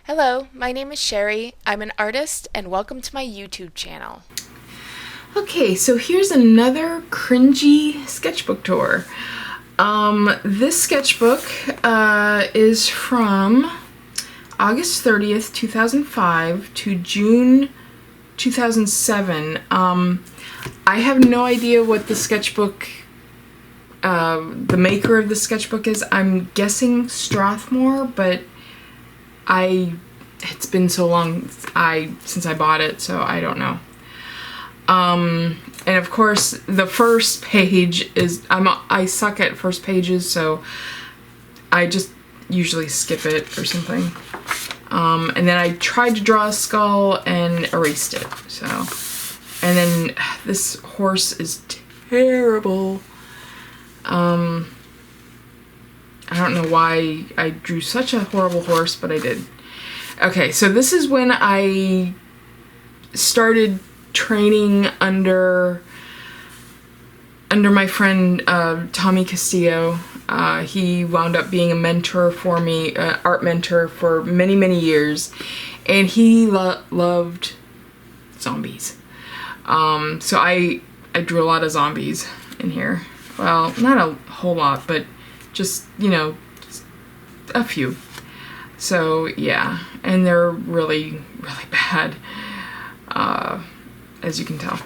Hello, my name is Sherrie. I'm an artist, and welcome to my YouTube channel. Okay, so here's another cringy sketchbook tour. This sketchbook is from August 30th, 2005 to June 2007. I have no idea what the sketchbook, the maker of the sketchbook is. I'm guessing Strathmore, but it's been so long since I bought it, so I don't know. And of course, the first page is, I suck at first pages, so I just usually skip it or something. And then I tried to draw a skull and erased it, so. And then this horse is terrible. I don't know why I drew such a horrible horse, but I did. Okay, so this is when I started training under my friend Tommy Castillo. He wound up being a mentor for me, art mentor for many, many years, and he loved zombies. So I drew a lot of zombies in here. Well, not a whole lot, but just, just a few. So yeah, and they're really, really bad, as you can tell.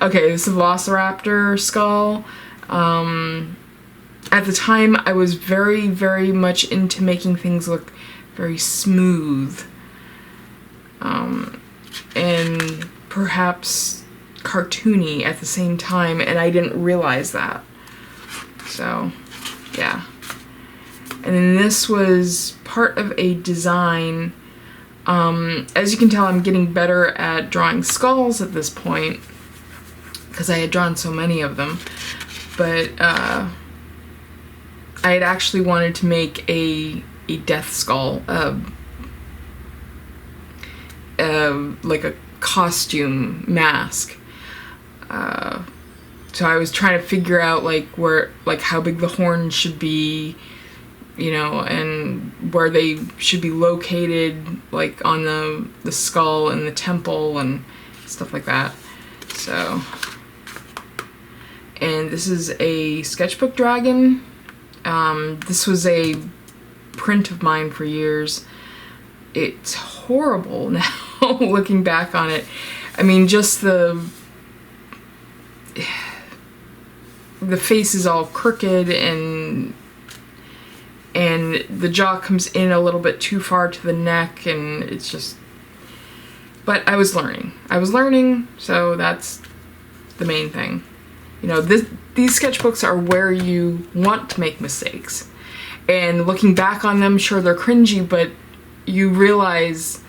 Okay, this is a Velociraptor skull. At the time, I was very, very much into making things look very smooth, and perhaps cartoony at the same time, and I didn't realize that. So, yeah. And then this was part of a design. As you can tell, I'm getting better at drawing skulls at this point, because I had drawn so many of them. But I had actually wanted to make a death skull, like a costume mask. So I was trying to figure out how big the horns should be, and where they should be located, like on the skull and the temple and stuff like that. So, and this is a sketchbook dragon. This was a print of mine for years. It's horrible now, looking back on it. I mean, just the face is all crooked, and the jaw comes in a little bit too far to the neck, and it's just, but I was learning, so that's the main thing. These sketchbooks are where you want to make mistakes, and looking back on them, sure, they're cringy, but you realize,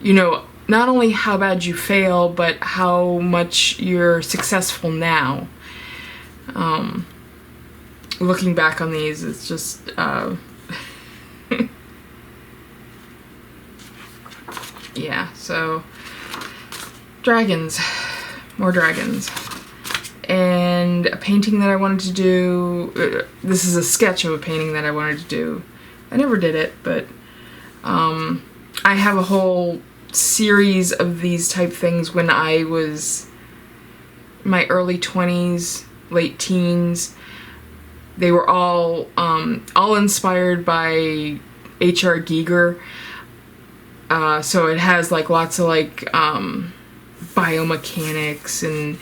not only how bad you fail, but how much you're successful now. Looking back on these, it's just, yeah, so, dragons, more dragons, and a painting that I wanted to do. This is a sketch of a painting that I wanted to do. I never did it, but, I have a whole series of these type things when I was my early 20s, late teens. They were all inspired by H.R. Giger. So it has lots of biomechanics and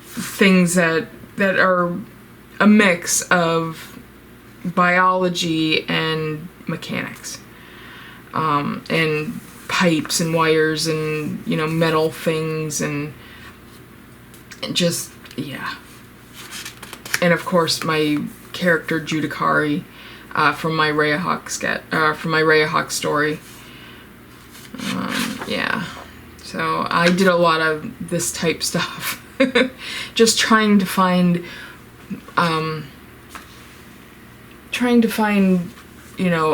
things that are a mix of biology and mechanics, and pipes and wires and metal things and just, yeah. And of course, my character Judicari, from my Rhea Hawk story. Yeah. So I did a lot of this type stuff, just trying to find,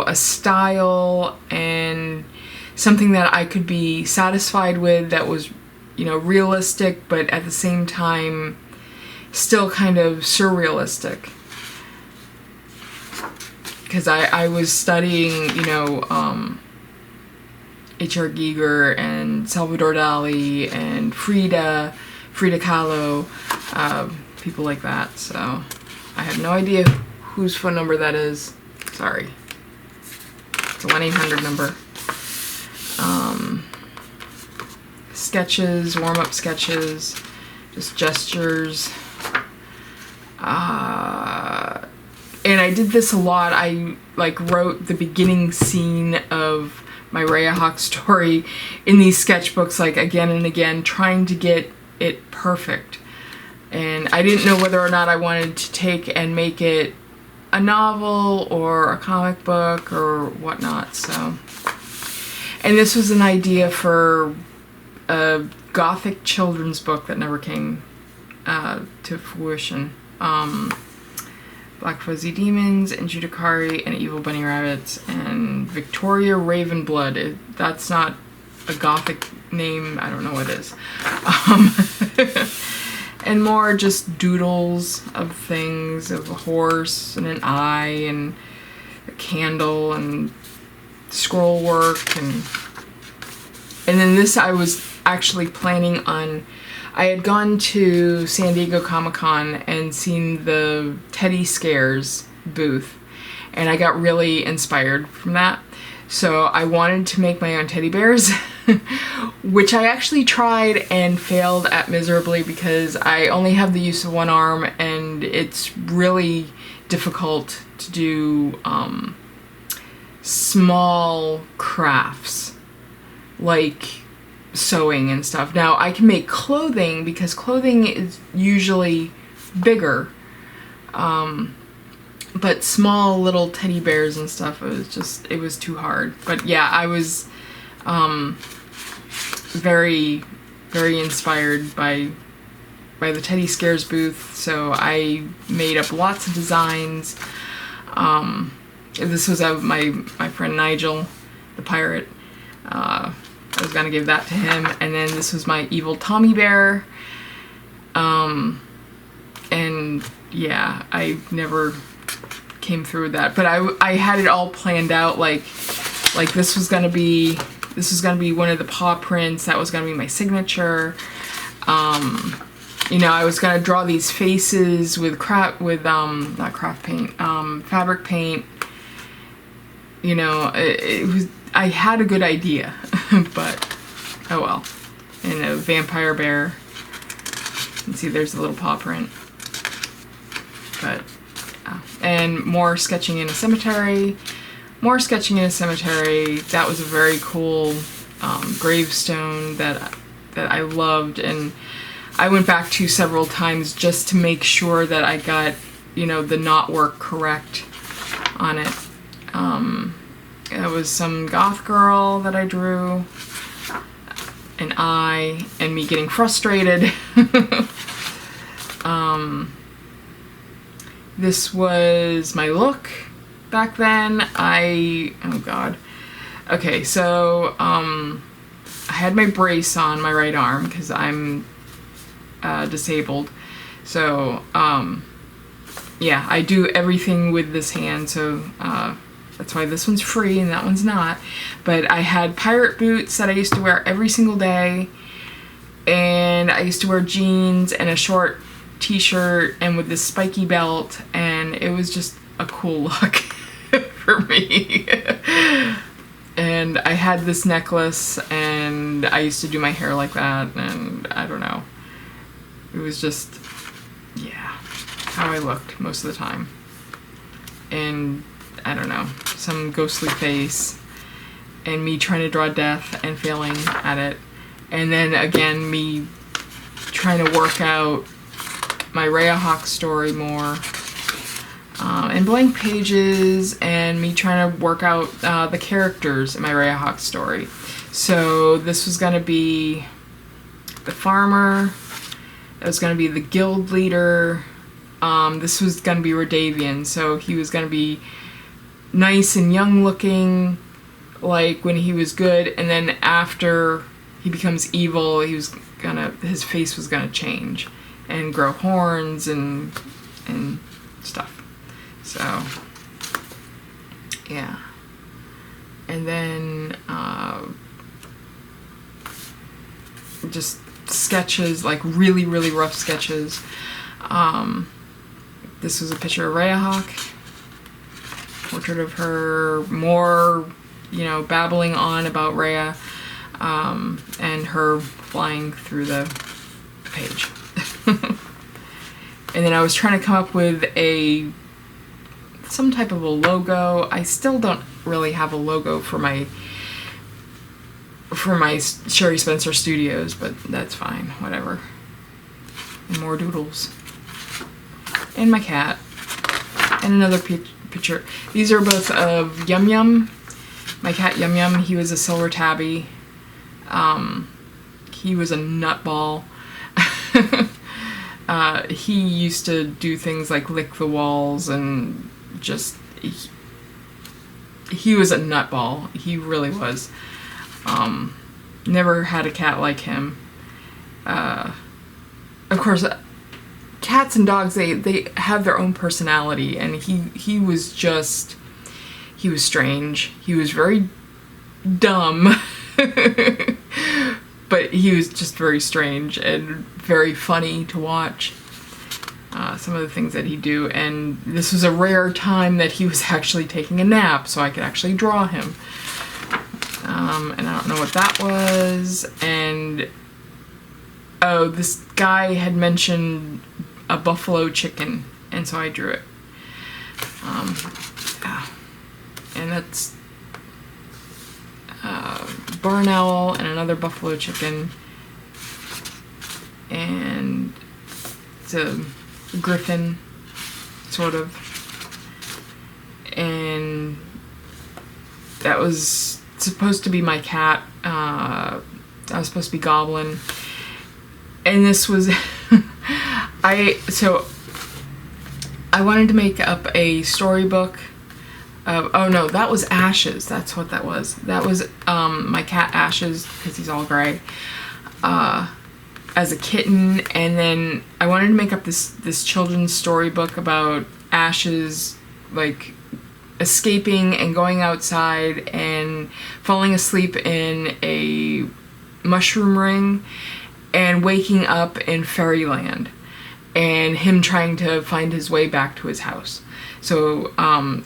a style and something that I could be satisfied with, that was, realistic, but at the same time still kind of surrealistic. because I was studying, you know, H.R. Giger and Salvador Dali and Frida Kahlo, people like that. So I have no idea whose phone number that is. Sorry. It's a 1-800 number. Sketches, warm-up sketches, just gestures. And I did this a lot. I like wrote the beginning scene of my Rhea Hawk story in these sketchbooks, like again and again, trying to get it perfect. And I didn't know whether or not I wanted to take and make it a novel or a comic book or whatnot. So, and this was an idea for a gothic children's book that never came to fruition. Black Fuzzy Demons and Judicari and Evil Bunny Rabbits and Victoria Ravenblood. That's not a gothic name. I don't know what it is. And more just doodles of things, of a horse and an eye and a candle and scroll work. And then this I was actually planning on. I had gone to San Diego Comic-Con and seen the Teddy Scares booth, and I got really inspired from that. So I wanted to make my own teddy bears, which I actually tried and failed at miserably because I only have the use of one arm, and it's really difficult to do small crafts like sewing and stuff. Now I can make clothing because clothing is usually bigger, but small little teddy bears and stuff, it was too hard. But yeah, I was very, very inspired by the Teddy Scares booth, so I made up lots of designs. This was my friend Nigel, the pirate. I was gonna give that to him, and then this was my evil Tommy Bear. And yeah, I never came through with that, but I had it all planned out, like this was gonna be one of the paw prints, that was gonna be my signature. You know, I was gonna draw these faces with not craft paint, fabric paint. You know, I had a good idea, but oh well. And a vampire bear. You can see there's a little paw print. But, and more sketching in a cemetery. More sketching in a cemetery. That was a very cool gravestone that I loved, and I went back to several times just to make sure that I got, you know, the knot work correct on it. It was some goth girl that I drew, an eye, and me getting frustrated. This was my look back then. Oh god. Okay, so I had my brace on my right arm because I'm disabled. So yeah, I do everything with this hand, so that's why this one's free and that one's not. But I had pirate boots that I used to wear every single day, and I used to wear jeans and a short t-shirt and with this spiky belt, and it was just a cool look for me. And I had this necklace, and I used to do my hair like that, and I don't know. It was just, yeah, how I looked most of the time. And I don't know, some ghostly face, and me trying to draw death and failing at it. And then again, me trying to work out my Rhea Hawk story more. And blank pages, and me trying to work out the characters in my Rhea Hawk story. So this was going to be the farmer, it was going to be the guild leader, this was going to be Radavian, so he was going to be nice and young looking, like when he was good, and then after he becomes evil, his face was gonna change and grow horns and stuff. So Yeah. And then just sketches, like really, really rough sketches. This was a picture of Rhea Hawk. Portrait of her, more, you know, babbling on about Rhea, and her flying through the page. And then I was trying to come up with some type of a logo. I still don't really have a logo for my Sherrie Spencer Studios, but that's fine, whatever. And more doodles. And my cat. And another picture. These are both of Yum Yum. My cat Yum Yum, he was a silver tabby. He was a nutball. He used to do things like lick the walls and just... He was a nutball. He really was. Never had a cat like him. Of course, cats and dogs, they have their own personality, and he was strange. He was very dumb, but he was just very strange and very funny to watch. Some of the things that he'd do, and this was a rare time that he was actually taking a nap, so I could actually draw him. And I don't know what that was, and oh, this guy had mentioned a buffalo chicken, and so I drew it. Yeah. And that's barn owl and another buffalo chicken, and it's a griffin, sort of, and that was supposed to be my cat. I was supposed to be Goblin, and this was I wanted to make up a storybook. Oh no, that was Ashes. That's what that was. That was my cat Ashes, because he's all gray, as a kitten, and then I wanted to make up this children's storybook about Ashes, like escaping and going outside and falling asleep in a mushroom ring and waking up in fairyland, and him trying to find his way back to his house. So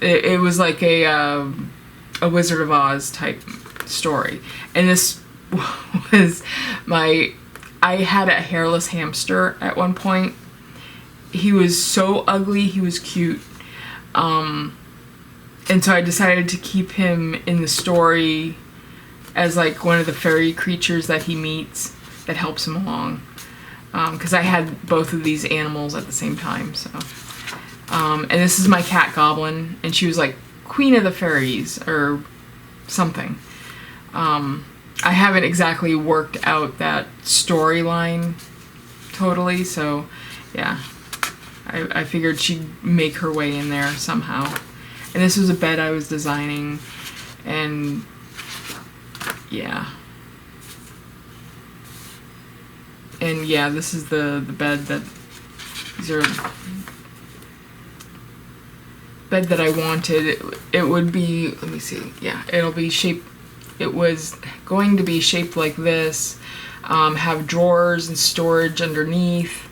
it was like a Wizard of Oz type story, and this was I had a hairless hamster at one point. He was so ugly, he was cute. And so I decided to keep him in the story as like one of the fairy creatures that he meets that helps him along. Because I had both of these animals at the same time, so. And this is my cat Goblin, and she was like Queen of the Fairies or something. I haven't exactly worked out that storyline totally, so yeah. I figured she'd make her way in there somehow. And this was a bed I was designing, and yeah. And yeah, this is the bed that, these are bed that I wanted. It would be, let me see, yeah, it'll be shaped, it was going to be shaped like this, have drawers and storage underneath.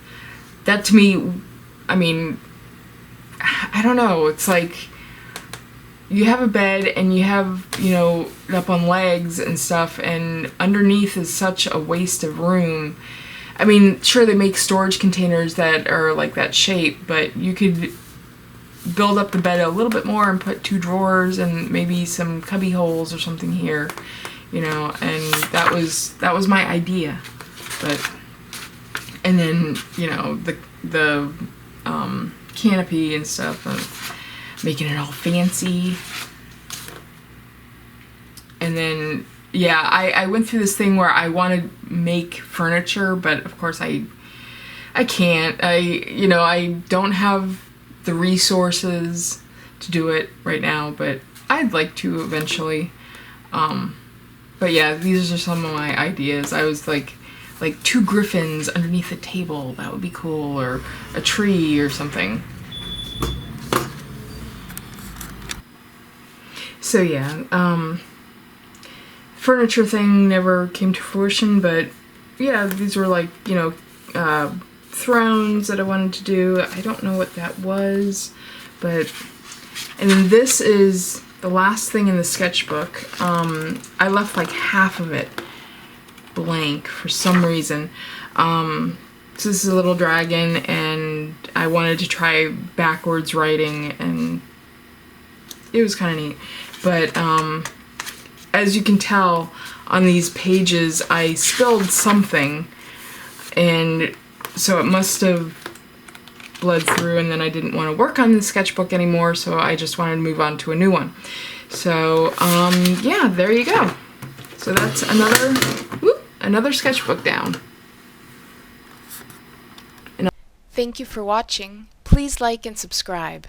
That to me, I mean, I don't know, it's like, you have a bed and you have, you know, it up on legs and stuff, and underneath is such a waste of room. I mean, sure, they make storage containers that are like that shape, but you could build up the bed a little bit more and put 2 drawers and maybe some cubby holes or something here, you know, and that was my idea. But, and then, you know, the canopy and stuff, making it all fancy. And then, yeah, I went through this thing where I want to make furniture, but of course I can't. I don't have the resources to do it right now, but I'd like to eventually. But yeah, these are some of my ideas. I was like 2 griffins underneath a table, that would be cool, or a tree or something. So yeah, furniture thing never came to fruition, but yeah, these were like, you know, thrones that I wanted to do. I don't know what that was, but, and then this is the last thing in the sketchbook. I left like half of it blank for some reason. So this is a little dragon, and I wanted to try backwards writing, and it was kind of neat. But as you can tell on these pages, I spilled something, and so it must have bled through, and then I didn't want to work on the sketchbook anymore, so I just wanted to move on to a new one. So yeah, there you go. So that's another sketchbook down. Thank you for watching. Please like and subscribe.